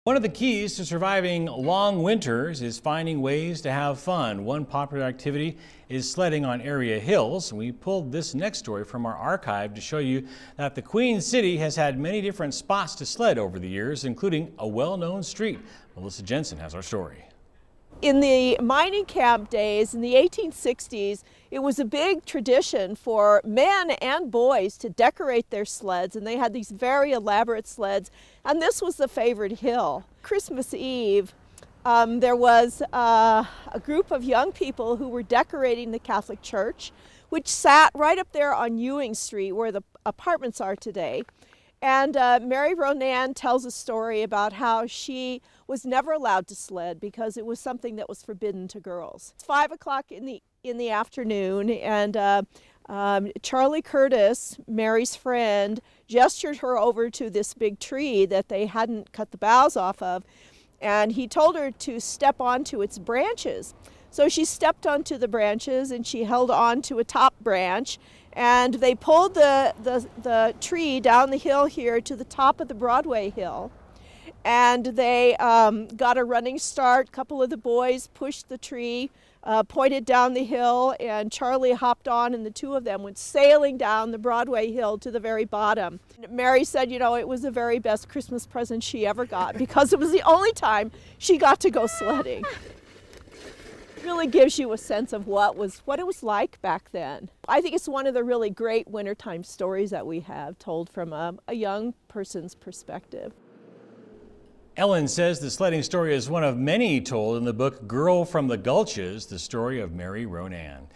One of the keys to surviving long winters is finding ways to have fun. One popular activity is sledding on area hills. We pulled this next story from our archive to show you that the Queen City has had many different spots to sled over the years, including a well-known street. Melissa Jensen has our story. In the mining camp days in the 1860s, it was a big tradition for men and boys to decorate their sleds, and they had these very elaborate sleds, and this was the favorite hill. Christmas Eve, there was a group of young people who were decorating the Catholic Church, which sat right up there on Ewing Street where the apartments are today. And Mary Ronan tells a story about how she was never allowed to sled because it was something that was forbidden to girls. It's 5 o'clock in the afternoon, and Charlie Curtis, Mary's friend, gestured her over to this big tree that they hadn't cut the boughs off of, and he told her to step onto its branches. So she stepped onto the branches and she held on to a top branch, and they pulled the tree down the hill here to the top of the Broadway hill. And they got a running start. A couple of the boys pushed the tree, pointed down the hill, and Charlie hopped on, and the two of them went sailing down the Broadway hill to the very bottom. Mary said, you know, it was the very best Christmas present she ever got because it was the only time she got to go sledding. Really gives you a sense of what it was like back then. I think it's one of the really great wintertime stories that we have told from a young person's perspective. Ellen says the sledding story is one of many told in the book Girl from the Gulches, the story of Mary Ronan.